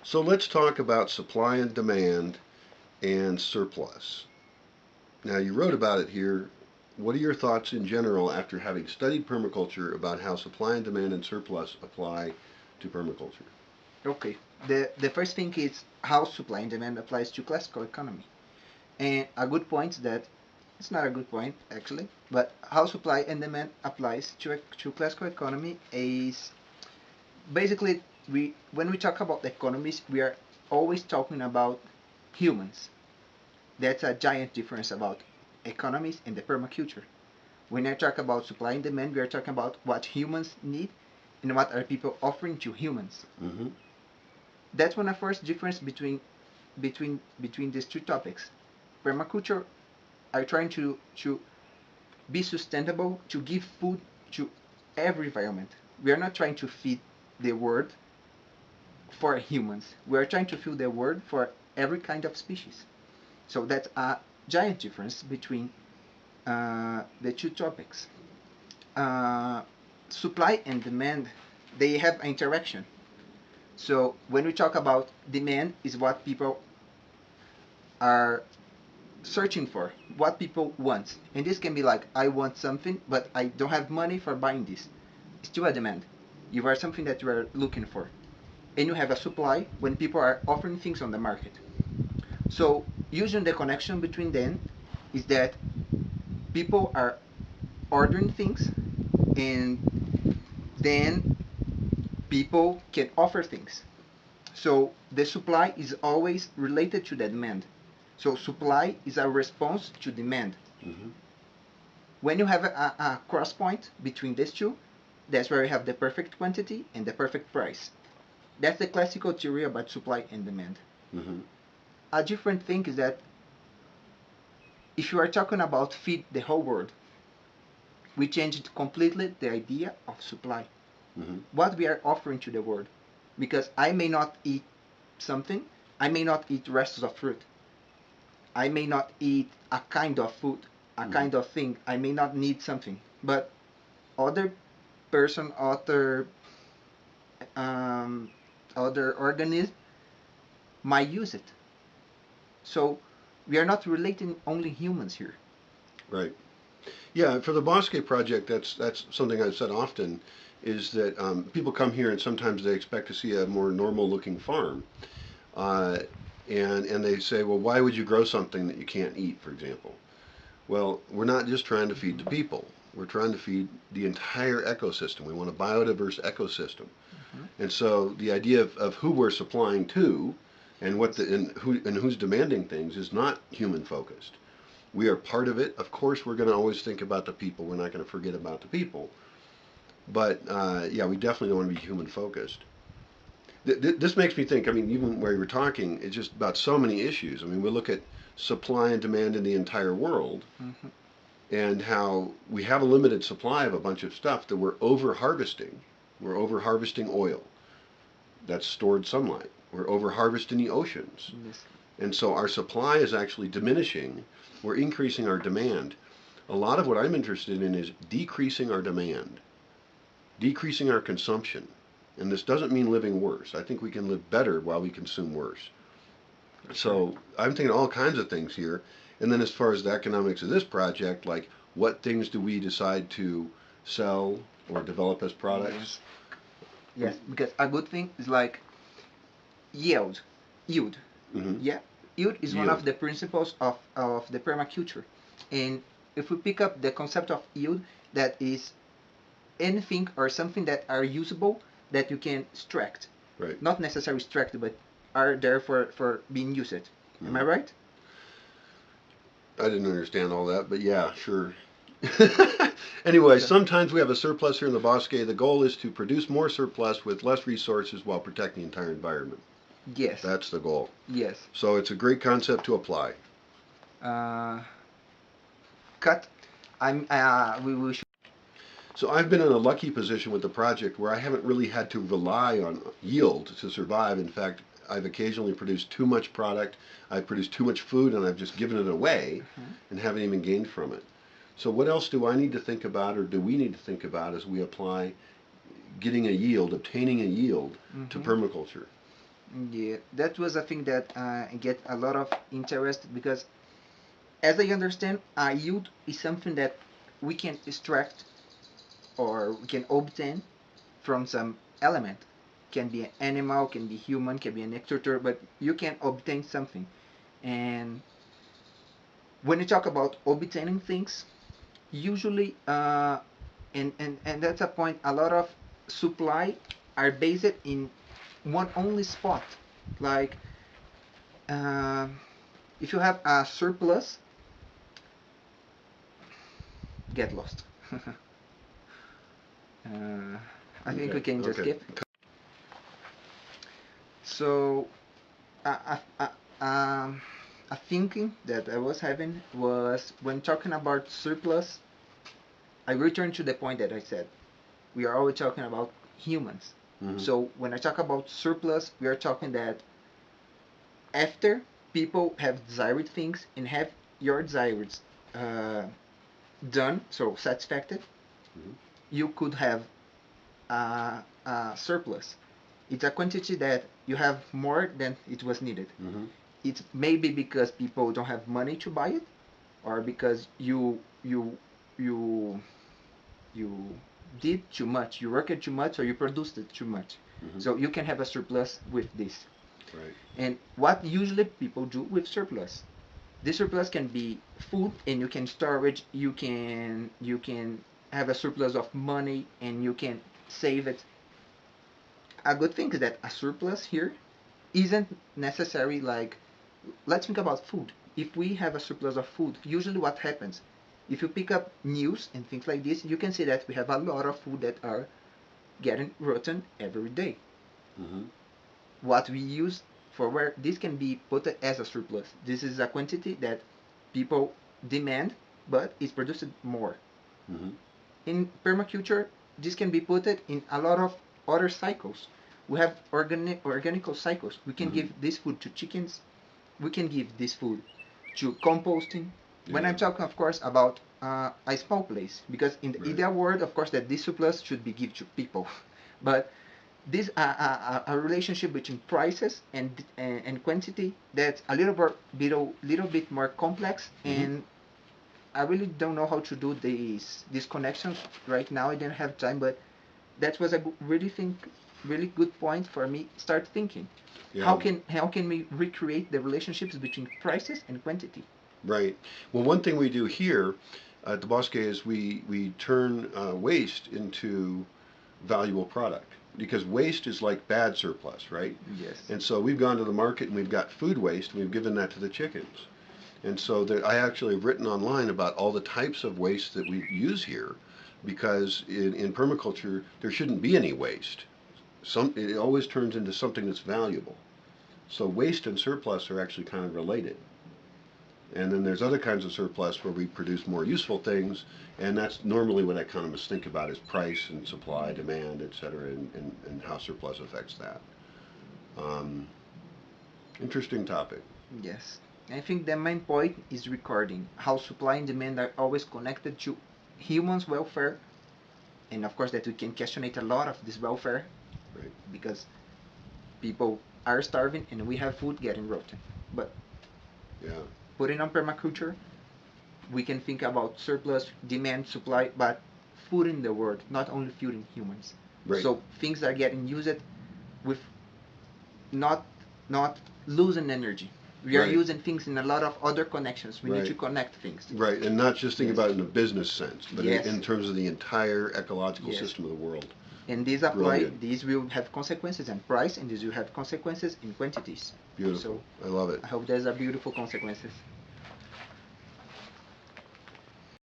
So let's talk about supply and demand and surplus. Now, you wrote about it here. What are your thoughts in general after having studied permaculture about how supply and demand and surplus apply to permaculture? Okay, the first thing is how supply and demand applies to classical economy. And a good point that it's not a good point actually, but how supply and demand applies to classical economy is basically we when we talk about economies, we are always talking about humans. That's a giant difference about economies and the permaculture. When I talk about supply and demand, we are talking about what humans need and what are people offering to humans. Mm-hmm. That's one of the first difference between these two topics. Permaculture are trying to be sustainable, to give food to every environment. We are not trying to feed the world for humans. We are trying to feed the world for every kind of species. So that's a giant difference between the two topics. Uh, Supply and demand, they have interaction. So when we talk about demand, is what people are searching for, what people want. And this can be like, I want something, but I don't have money for buying this. It's still a demand. You are something that you are looking for. And you have a supply when people are offering things on the market. So using the connection between them is that people are ordering things and then people can offer things. So the supply is always related to the demand. So supply is a response to demand. Mm-hmm. When you have a cross point between these two, that's where you have the perfect quantity and the perfect price. That's the classical theory about supply and demand. Mm-hmm. A different thing is that if you are talking about feed the whole world, we changed completely the idea of supply. Mm-hmm. What we are offering to the world. Because I may not eat something, I may not eat rest of fruit. I may not eat a kind of food, a Mm-hmm. kind of thing. I may not need something. But other person, um, other organism might use it. So we are not relating only humans here. Right. Yeah, for the Bosque project, that's something I've said often, is that people come here and sometimes they expect to see a more normal looking farm, uh, and they say, well, why would you grow something that you can't eat, for example? Well, we're not just trying to feed the Mm-hmm. people. We're trying to feed the entire ecosystem. We want a biodiverse ecosystem. Mm-hmm. And so the idea of who we're supplying to and what Yes. the and who's demanding things is not human focused. We are part of it. Of course, we're going to always think about the people. We're not going to forget about the people. But yeah, we definitely don't want to be human focused. This makes me think. I mean, even where you were talking, it's just about so many issues. I mean, we look at supply and demand in the entire world, Mm-hmm. and how we have a limited supply of a bunch of stuff that we're over harvesting. We're over harvesting oil. That's stored sunlight. We're over harvesting the oceans. Yes. And so our supply is actually diminishing. We're increasing our demand. A lot of what I'm interested in is decreasing our demand, decreasing our consumption. And this doesn't mean living worse. I think we can live better while we consume worse. Sure. So I'm thinking all kinds of things here. And then as far as the economics of this project, like what things do we decide to sell or develop as products? Yes. Yes. Because a good thing is like yield. Yield. Mm-hmm. Yeah. Yield is one of Yield. the principles of the permaculture. And if we pick up the concept of yield, that is anything or something that are usable that you can extract. Right. Not necessarily extract, but are there for being used. Am I Mm-hmm. right? I didn't understand all that, but yeah, sure. Anyway, So sometimes we have a surplus here in the Bosque. The goal is to produce more surplus with less resources while protecting the entire environment. yes, That's the goal. yes. So it's a great concept to apply. Uh, Cut. I'm. We should. So I've been in a lucky position with the project where I haven't really had to rely on yield to survive. In fact, I've occasionally produced too much product, I've produced too much food, and I've just given it away Mhm. and haven't even gained from it. So what else do I need to think about, or do we need to think about as we apply getting a yield, obtaining a yield to Mhm. permaculture? Yeah, that was a thing that get a lot of interest because, as I understand, yield is something that we can extract or we can obtain from some element. Can be an animal, can be human, can be an extractor, but you can obtain something. And when you talk about obtaining things, usually, and that's a point, a lot of supply are based in one only spot. Like, uh, if you have a surplus, get lost. I think we Okay. can just Okay. skip. So, a thinking that I was having was when talking about surplus, I return to the point that I said. We are always talking about humans. Mm-hmm. So when I talk about surplus, we are talking that after people have desired things and have your desires uh, done, so satisfied, Mm-hmm. you could have a surplus. It's a quantity that you have more than it was needed. Mm-hmm. It's maybe because people don't have money to buy it, or because you you did too much, you worked too much, or you produced it too much. Mm-hmm. So you can have a surplus with this. Right. And what usually people do with surplus? This surplus can be food, and you can store it. You can have a surplus of money, and you can save it. A good thing is that a surplus here isn't necessary. Like, let's think about food. If we have a surplus of food, usually what happens? If you pick up news and things like this, you can see that we have a lot of food that are getting rotten every day. Mm-hmm. What we use for where this can be put as a surplus. This is a quantity that people demand, but is produced more. Mm-hmm. In permaculture, this can be put in a lot of other cycles. We have organical cycles. We can Mm-hmm. give this food to chickens. We can give this food to composting. When Yeah. I'm talking, of course, about a small place, because in the Right. ideal world, of course, that this surplus should be given to people, but this a relationship between prices and quantity that's a little bit more complex, Mm-hmm. and I really don't know how to do these connections right now. I didn't have time, but that was a really good point for me. Start thinking, Yeah. how can we recreate the relationships between prices and quantity? Right. Well, one thing we do here at the Bosque is we turn waste into valuable product because waste is like bad surplus, right? Yes. And so we've gone to the market and we've got food waste and we've given that to the chickens. And so I actually have written online about all the types of waste that we use here because in permaculture there shouldn't be any waste. It always turns into something that's valuable. So waste and surplus are actually kind of related. And then there's other kinds of surplus where we produce more useful things, and that's normally what economists think about is price and supply, demand, et cetera, and how surplus affects that. Um, Interesting topic. Yes. I think the main point is recording how supply and demand are always connected to humans' welfare, and of course that we can question a lot of this welfare Right. because people are starving and we have food getting rotten. But Yeah. putting on permaculture, we can think about surplus, demand, supply, but food in the world, not only food in humans. Right. So things are getting used with not not losing energy. We are Right. using things in a lot of other connections. We need to Right. connect things. Right. And not just think Yes. about it in a business sense, but in Yes. terms of the entire ecological Yes. system of the world. And these apply, Brilliant. these will have consequences in price, and these will have consequences in quantities. Beautiful. So I love it. I hope there's a beautiful consequences.